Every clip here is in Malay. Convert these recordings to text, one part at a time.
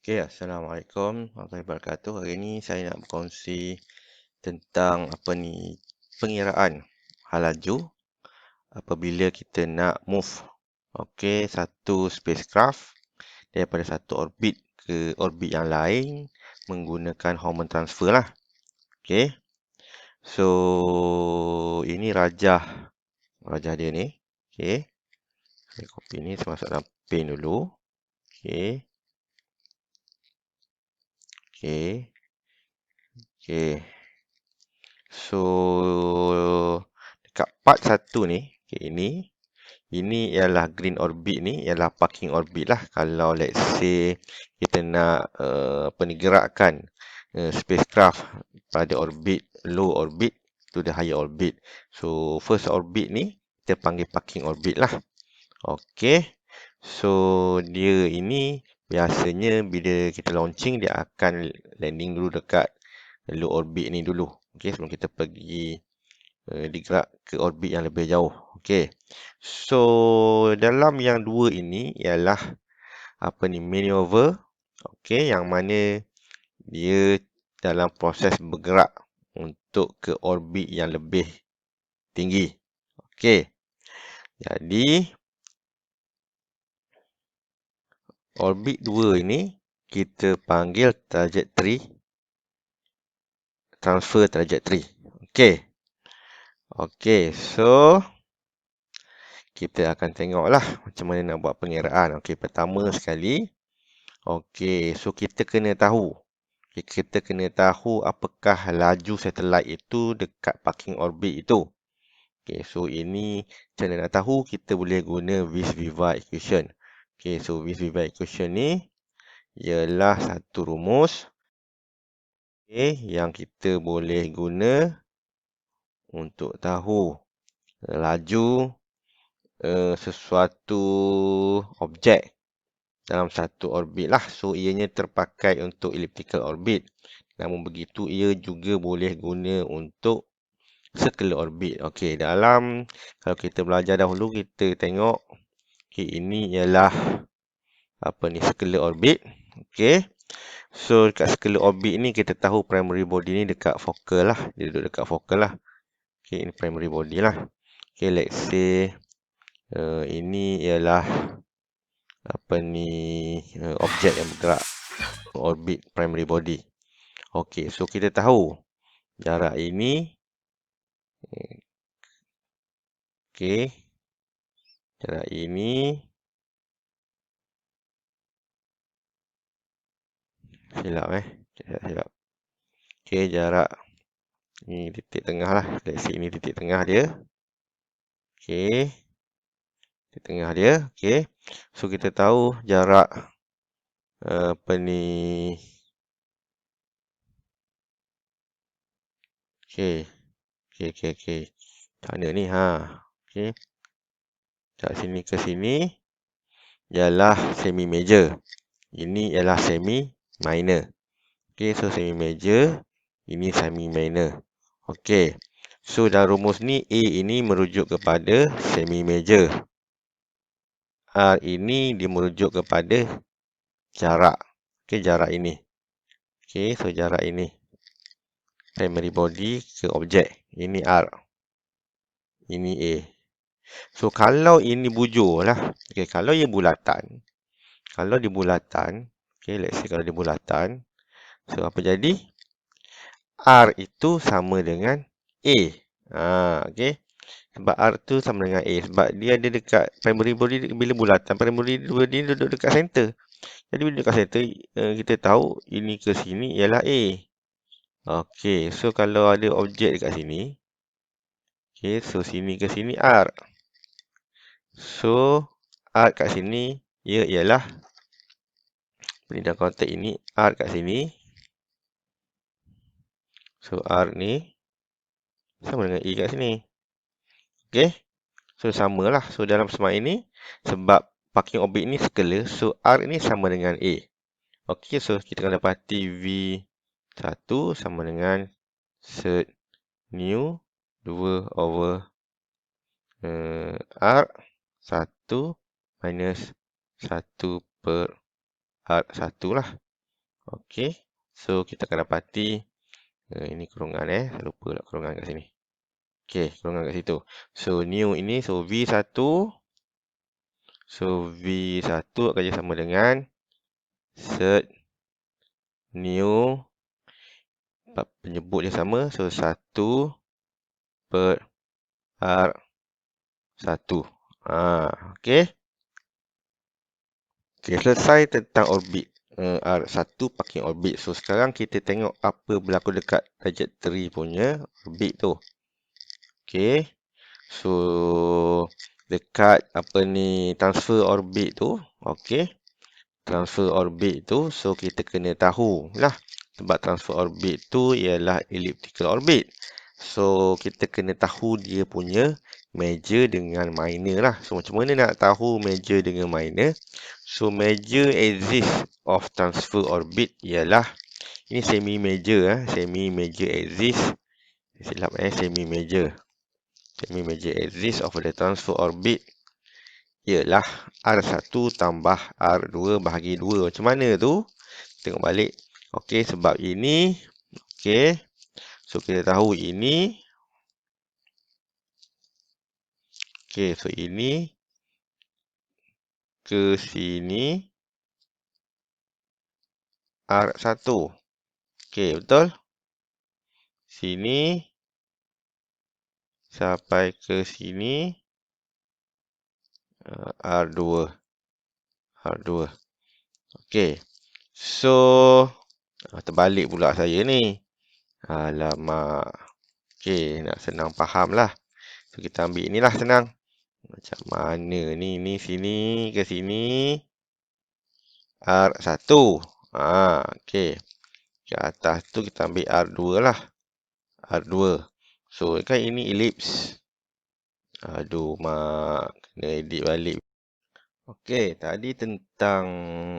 Assalamualaikum warahmatullahi wabarakatuh. Hari ini saya nak berkongsi tentang pengiraan hal laju apabila kita nak move satu spacecraft daripada satu orbit ke orbit yang lain menggunakan Hohmann transfer lah. So ini rajah dia ni. Saya copy ni, saya masuk dalam pen dulu. So dekat part 1 ni, ini ialah green orbit ni ialah parking orbit lah. Kalau let's say kita nak gerakkan spacecraft pada orbit low orbit to the higher orbit. So first orbit ni kita panggil parking orbit lah. So dia ini biasanya bila kita launching dia akan landing dulu dekat low orbit ni dulu. Sebelum kita pergi digerak ke orbit yang lebih jauh. So dalam yang dua ini ialah maneuver. Yang mana dia dalam proses bergerak untuk ke orbit yang lebih tinggi. Jadi orbit 2 ini kita panggil transfer trajectory. So kita akan tengoklah macam mana nak buat pengiraan. Pertama sekali, so kita kena tahu. Kita kena tahu apakah laju satelit itu dekat parking orbit itu. So ini cara nak tahu, kita boleh guna Vis-Viva equation. So Vis-Viva equation ni ialah satu rumus yang kita boleh guna untuk tahu laju sesuatu objek dalam satu orbit lah. So ianya terpakai untuk elliptical orbit. Namun begitu ia juga boleh guna untuk circular orbit. Dalam kalau kita belajar dahulu, kita tengok ini ialah circular orbit. So dekat circular orbit ni kita tahu primary body ni dekat focal lah. Dia duduk dekat focal lah. Ini primary body lah. Let's say ini ialah objek yang bergerak orbit primary body. So kita tahu jarak ini jarak ini silap. Jarak ini titik tengah lah. Let's say ini titik tengah dia. Titik tengah dia. So kita tahu jarak mana ni dari sini ke sini ialah semi major. Ini ialah semi minor. So semi major, ini semi minor. So dalam rumus ni A ini merujuk kepada semi major. R ini dia merujuk kepada jarak. Jarak ini. So jarak ini primary body ke objek. Ini R. Ini A. So kalau ini bujur lah. Kalau ia bulatan. Kalau di bulatan. Let's say kalau di bulatan. So apa jadi? R itu sama dengan A. Sebab R itu sama dengan A. Sebab dia ada dekat primary body bila bulatan. Primary body duduk dekat center. Jadi bila dekat center, kita tahu ini ke sini ialah A. So kalau ada objek dekat sini. So sini ke sini R. So R kat sini, ia ialah dalam konteks ini, R kat sini. So R ni sama dengan E kat sini. So samalah. So dalam semak ini, sebab parking orbit ni circular, so R ni sama dengan A. So kita akan dapati V1 sama dengan sed nu 2 over R1 minus 1 per R1 lah. Okey. So, kita akan dapati ini kurungan lupa lah kurungan kat sini. Okey, kurungan kat situ. So, new ini, so V1. So, V1 akan jadi sama dengan set new, penyebut dia sama. So, 1 per R1. Okey. Okey, selesai tentang orbit. R1 parking orbit. So, sekarang kita tengok apa berlaku dekat trajectory punya orbit tu. Okey. So, dekat transfer orbit tu. Okey. Transfer orbit tu, so kita kena tahu lah. Sebab transfer orbit tu ialah elliptical orbit. So, kita kena tahu dia punya major dengan minor lah. So, macam mana nak tahu major dengan minor? So, major axis of transfer orbit ialah, ini semi-major. Semi-major axis. Silap semi-major. Semi-major axis of the transfer orbit ialah R1 tambah R2 bahagi 2. Macam mana tu? Tengok balik. Okey, sebab ini. Okey. So, kita tahu ini. Okey, so ini ke sini R1. Okey, betul? Sini sampai ke sini R2. R2. Okey. So, terbalik pula saya ni. Alamak. Okey, nak senang faham lah. So, kita ambil inilah senang. Macam mana ni? Ni sini ke sini R1. Okey. Ke atas tu kita ambil R2 lah. R2. So, kan ini ellipse. Aduh, mak. Kena edit balik. Okey, tadi tentang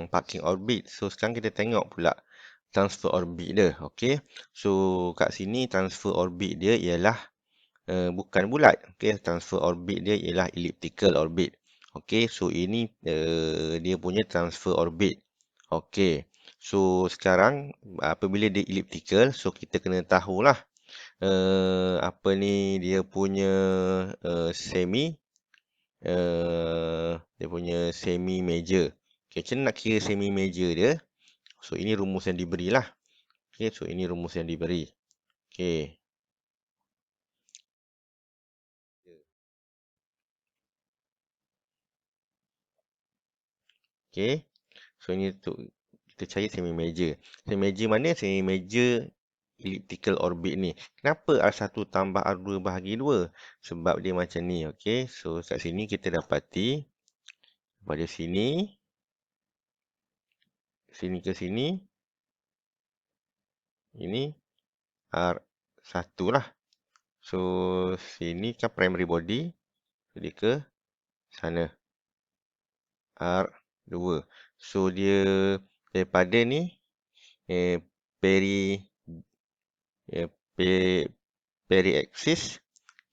parking orbit. So, sekarang kita tengok pula transfer orbit dia. Okey. So, kat sini transfer orbit dia ialah bukan bulat. Okey, transfer orbit dia ialah elliptical orbit. Okey, so ini dia punya transfer orbit. Okey. So, sekarang apabila dia elliptical, so kita kena tahulah dia punya dia punya semi major. Okay, macam nak kira semi major dia? So, ini rumus yang diberilah. Okay, so ini rumus yang diberi. Okay. Okay. So, ini tu kita cari semi major. Semi major mana? Semi major elliptical orbit ni. Kenapa R1 tambah R2 bahagi 2? Sebab dia macam ni. Okay. So, kat sini kita dapati pada sini ke sini ini R1 lah. So, sini kan primary body. Jadi ke sana R2. So, dia daripada ni periapsis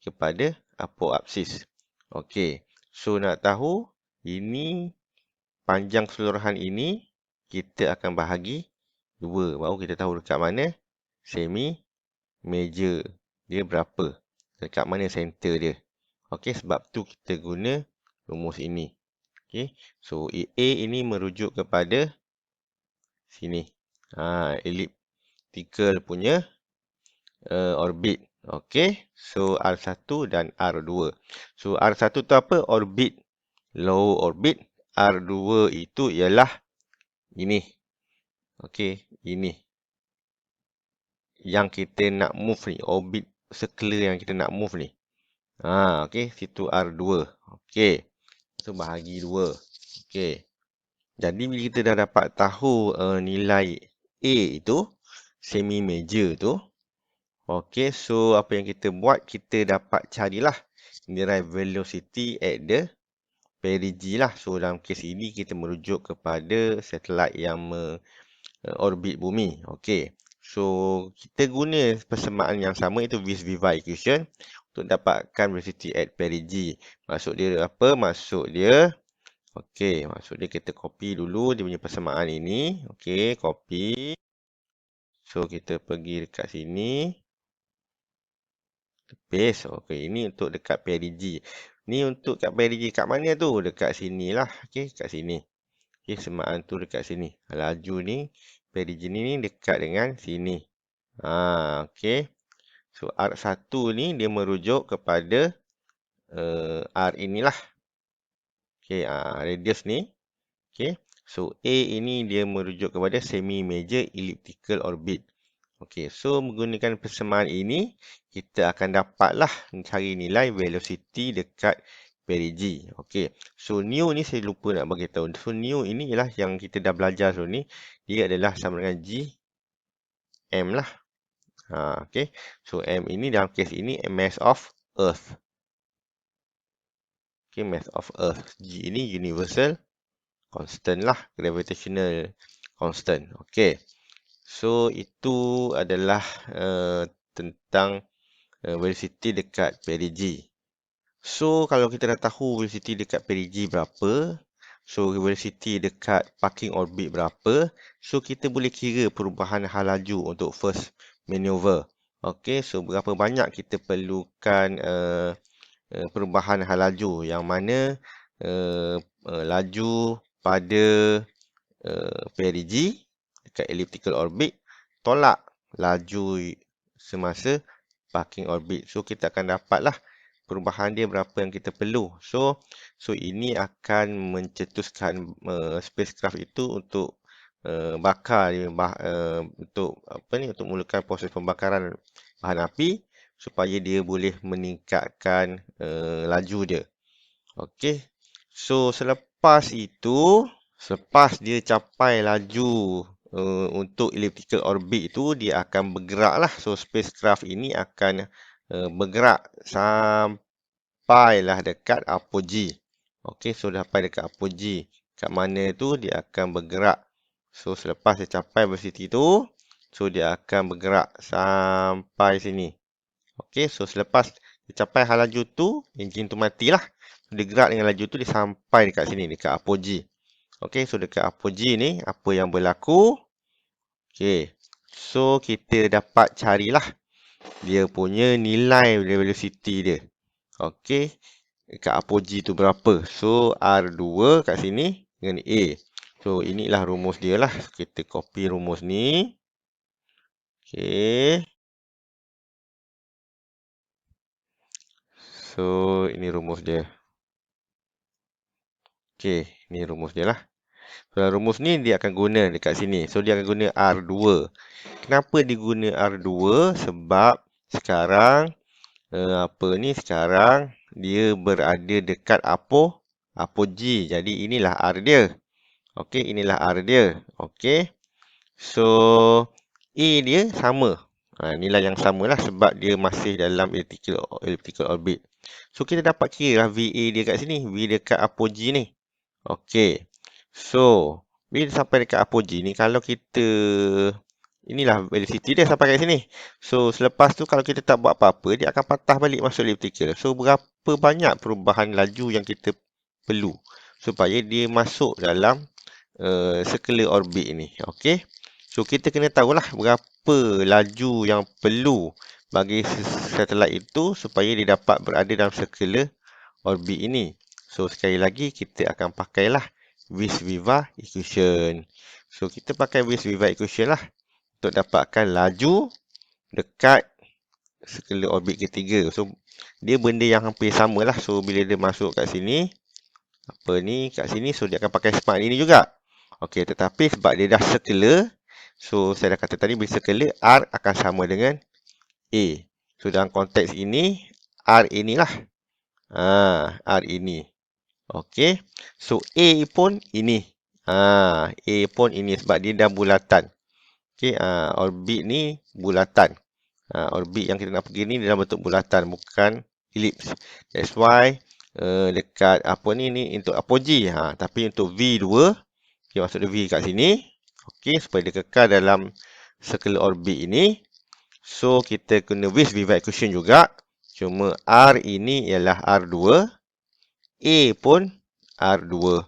kepada apoapsis. Okey. So, nak tahu ini panjang keseluruhan ini kita akan bahagi 2. Baru kita tahu dekat mana semi major dia berapa. Dekat mana center dia. Okey, sebab tu kita guna rumus ini. Okey. So, A ini merujuk kepada sini. Elliptical punya orbit. Okey. So, R1 dan R2. So, R1 tu apa? Orbit. Low orbit. R2 itu ialah ini. Okey. Ini. Yang kita nak move ni. Orbit circular yang kita nak move ni. Okey. Situ R2. Okey. So, bahagi 2. Okey. Jadi, bila kita dah dapat tahu nilai A itu, semi major tu. Okey, so apa yang kita buat, kita dapat carilah nilai velocity at the perigee lah. So, dalam kes ini kita merujuk kepada satelit yang orbit bumi. Okey, so kita guna persamaan yang sama, itu Vis-Viva equation untuk dapatkan velocity at perigee. Maksud dia apa? Maksud dia, Okey, maksudnya kita copy dulu dia punya persamaan ini. Okey, copy. So, kita pergi dekat sini. Paste. Okey, ini untuk dekat perigi. Ni untuk kat perigi kat mana tu? Dekat sini lah. Okey, kat sini. Okey, semaan tu dekat sini. Laju ni, perigi ni dekat dengan sini. Okey. So, R1 ni dia merujuk kepada R inilah. Okey, radius ni. Okey. So, A ini dia merujuk kepada semi-major elliptical orbit. Okey, so menggunakan persamaan ini, kita akan dapatlah cari nilai velocity dekat perigi. Okey, so nu ni saya lupa nak bagi tahu. So, nu ini ialah yang kita dah belajar so ni. Dia adalah sama dengan G M lah. Okey, so M ini dalam kes ini mass of Earth. Okey, mass of Earth. G ini universal constant lah, gravitational constant. Okey. So, itu adalah tentang velocity dekat perigi. So, kalau kita dah tahu velocity dekat perigi berapa, so velocity dekat parking orbit berapa, so kita boleh kira perubahan hal laju untuk first maneuver. Okey, so berapa banyak kita perlukan perubahan hal laju, yang mana laju pada perigi dekat elliptical orbit tolak laju semasa parking orbit. So, kita akan dapatlah perubahan dia berapa yang kita perlu. So ini akan mencetuskan spacecraft itu untuk bakar dia, untuk apa ni, untuk mulakan proses pembakaran bahan api supaya dia boleh meningkatkan laju dia. Okey. So, selepas itu, selepas dia capai laju untuk elliptical orbit itu, dia akan bergerak lah. So, spacecraft ini akan bergerak sampailah dekat apogee. Okey, so sampai dekat apogee. Kat mana tu dia akan bergerak. So, selepas dia capai velocity tu, so dia akan bergerak sampai sini. Okey, so selepas dia capai hal laju tu, enjin tu matilah. Dia gerak dengan laju tu, dia sampai dekat sini, dekat apogee. Okey, so dekat apogee ni, apa yang berlaku? Okey, so kita dapat carilah dia punya nilai velocity dia. Okey, dekat apogee tu berapa? So, R2 kat sini dengan A. So, inilah rumus dia lah. Kita copy rumus ni. Okey. So, ini rumus dia. Okey, ni rumus dia lah. So, rumus ni dia akan guna dekat sini. So, dia akan guna R2. Kenapa dia guna R2? Sebab sekarang, sekarang dia berada dekat apogee. Jadi, inilah R dia. Okey, inilah R dia. Okey. So, A dia sama. Nilai yang sama lah sebab dia masih dalam elliptical orbit. So, kita dapat kira lah VA dia kat sini. V dekat apogee ni. Okey. So, bila sampai dekat apogee ni, kalau kita... Inilah velocity dia sampai kat sini. So, selepas tu kalau kita tak buat apa-apa, dia akan patah balik masuk elliptical. So, berapa banyak perubahan laju yang kita perlu supaya dia masuk dalam circular orbit ini. Okey. So, kita kena tahulah berapa laju yang perlu bagi satelit itu supaya dia dapat berada dalam circular orbit ini. So, sekali lagi kita akan pakailah Vis-Viva equation. So, kita pakai Vis-Viva equation lah untuk dapatkan laju dekat circular orbit ketiga. So, dia benda yang hampir sama lah. So, bila dia masuk kat sini, kat sini, so dia akan pakai smart ini juga. Okey, tetapi sebab dia dah circular, so saya dah kata tadi bila circular, R akan sama dengan A. So, dalam konteks ini, R inilah. R ini. Okey. So, A pun ini. A pun ini sebab dia dah bulatan. Okey, orbit ni bulatan. Orbit yang kita nak pergi ni dalam bentuk bulatan, bukan ellipse. That's why dekat apa ni untuk apogee. Tapi untuk V2, okay, maksud dia V kat sini. Okey, supaya dia kekal dalam circular orbit ini. So, kita kena Vis-Viva equation juga. Cuma R ini ialah R2. A pun R2.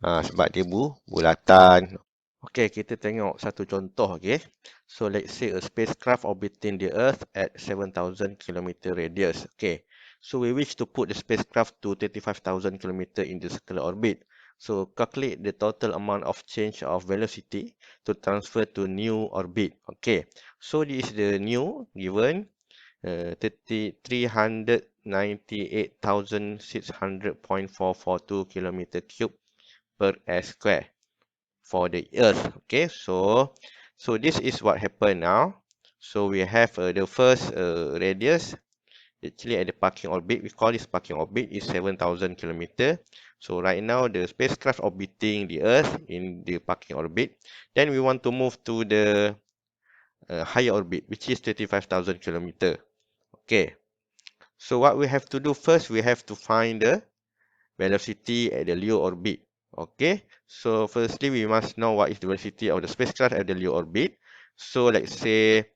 Sebab dia bulatan. Okey, kita tengok satu contoh, okey. So let's say a spacecraft orbiting the Earth at 7,000 km radius. Okay. So we wish to put the spacecraft to 35,000 km in the circular orbit. So calculate the total amount of change of velocity to transfer to new orbit. Okay. So this is the new given 398,600.442 km cube per s square for the Earth. Okay, so this is what happened now. So we have the first radius. Actually, at the parking orbit, we call this parking orbit is 7,000 km. So right now, the spacecraft orbiting the Earth in the parking orbit. Then we want to move to the higher orbit, which is 35,000 km. Okay. So what we have to do first, we have to find the velocity at the LEO orbit. Okay, so firstly we must know what is the velocity of the spacecraft at the LEO orbit. So let's say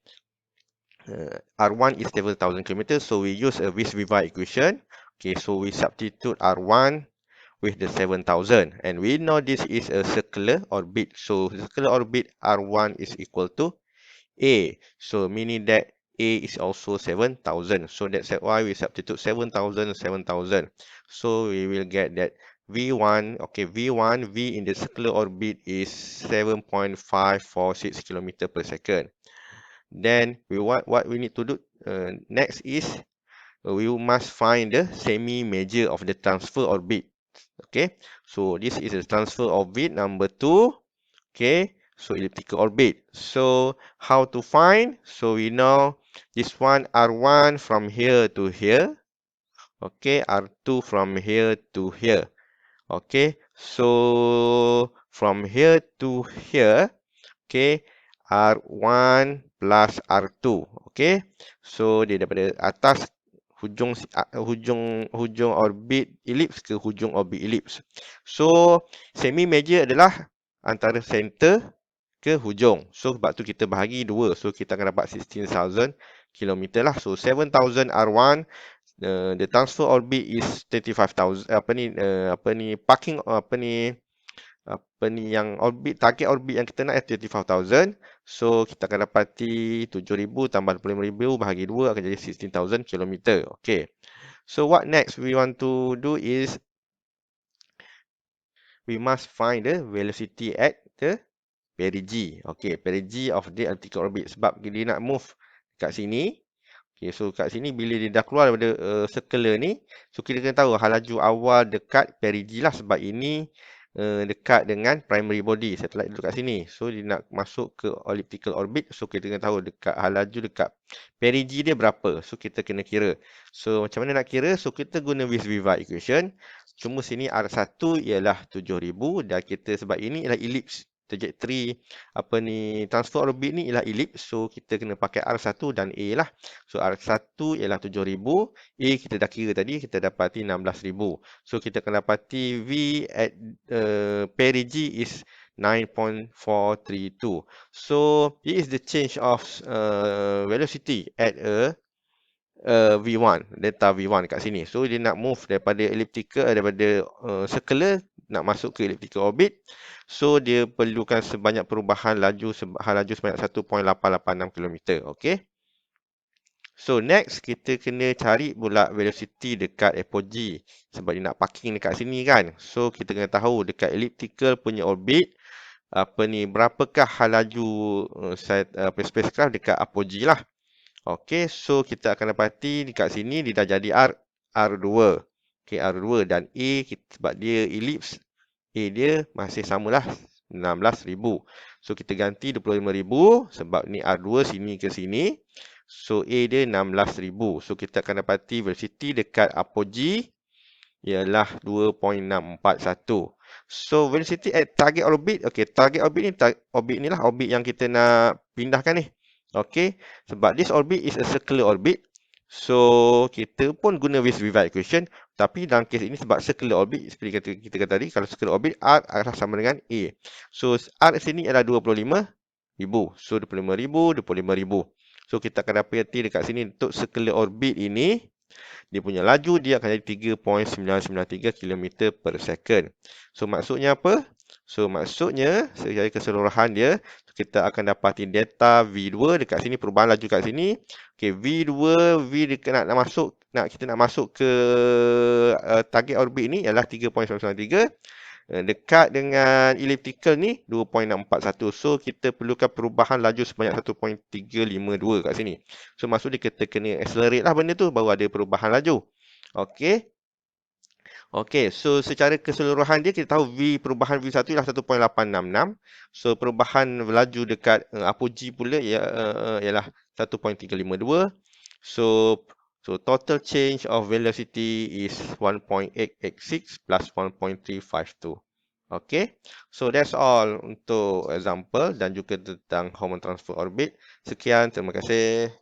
R1 is 7,000 km, so we use a Vis-Viva equation. Okay, so we substitute R1 with the 7,000, and we know this is a circular orbit. So circular orbit R1 is equal to A. So meaning that A is also 7,000. So that's why we substitute 7,000, 7,000. So we will get that V1, okay, V1, V in the circular orbit is 7.546 km per second. Then what we need to do next is we must find the semi-major of the transfer orbit. Okay, so this is the transfer orbit number 2. Okay, so elliptical orbit. So how to find? So we know this one R1 from here to here. Okay, R2 from here to here. Okay, so from here to here, okay, R1 plus R2. Okay, so dia daripada atas hujung orbit elips ke hujung orbit elips. So semi major adalah antara center ke hujung. So sebab tu kita bahagi dua. So kita akan dapat 16,000 km lah. So 7,000 R1, the transfer orbit is 35,000. Yang orbit, target orbit yang kita nak 35,000. So kita akan dapati 7,000 tambah 25,000 bahagi 2 akan jadi 16,000 km. Okay. So what next we want to do is we must find the velocity at the perigee. Okay, perigee of the elliptical orbit. Sebab dia nak move kat sini. Okay, so kat sini bila dia dah keluar daripada circular ni, so kita kena tahu laju awal dekat perigee lah. Sebab ini dekat dengan primary body. Satellite duduk kat sini. So dia nak masuk ke elliptical orbit. So kita kena tahu dekat laju dekat perigee dia berapa. So kita kena kira. So macam mana nak kira? So kita guna Vis-Viva equation. Cuma sini R1 ialah 7,000 dan kita sebab ini ialah ellipse. Trajectory transfer orbit ni ialah ellipse. So kita kena pakai R1 dan A lah. So R1 ialah 7,000. A kita dah kira tadi, kita dapati 16,000. So kita akan dapati V at perigee is 9.432. So this is the change of velocity at V1, delta V1 kat sini. So dia nak move daripada elliptical, daripada circular nak masuk ke elliptical orbit. So dia perlukan sebanyak perubahan laju sebanyak 1.886 km. Okay. So next kita kena cari pula velocity dekat apogee. Sebab dia nak parking dekat sini kan. So kita kena tahu dekat elliptical punya orbit berapakah laju spacecraft dekat apogee lah. Okey, so kita akan dapati dekat sini dia dah jadi R2. Okey, R2 dan A sebab dia ellipse, A dia masih samalah 16,000. So kita ganti 25,000 sebab ni R2 sini ke sini. So A dia 16,000. So kita akan dapati velocity dekat apogee ialah 2.641. So velocity at target orbit, okey, target orbit ni lah orbit yang kita nak pindahkan ni. Okay, sebab this orbit is a circular orbit. So, kita pun guna Vis-Viva equation. Tapi dalam kes ini sebab circular orbit, seperti kita kata tadi, kalau circular orbit, R adalah sama dengan A. So, R sini adalah 25,000. So, 25,000, 25,000. So, kita akan dapati dekat sini untuk circular orbit ini, Dia punya laju dia akan jadi 3.993 km per second. So maksudnya apa? So maksudnya secara keseluruhan dia kita akan dapati delta V2 dekat sini, perubahan laju kat sini. Okey, V2 dekat kita nak masuk ke target orbit ni ialah 3.993. Dekat dengan elliptical ni 2.641. So kita perlukan perubahan laju sebanyak 1.352 kat sini. So maksudnya kita kena accelerate lah benda tu baru ada perubahan laju. Okey. Okey, so secara keseluruhan dia kita tahu perubahan V1 ialah 1.866. So perubahan laju dekat apogee pula ialah 1.352. So total change of velocity is 1.886 plus 1.352. Okay, so that's all untuk example dan juga tentang Hohmann transfer orbit. Sekian, terima kasih.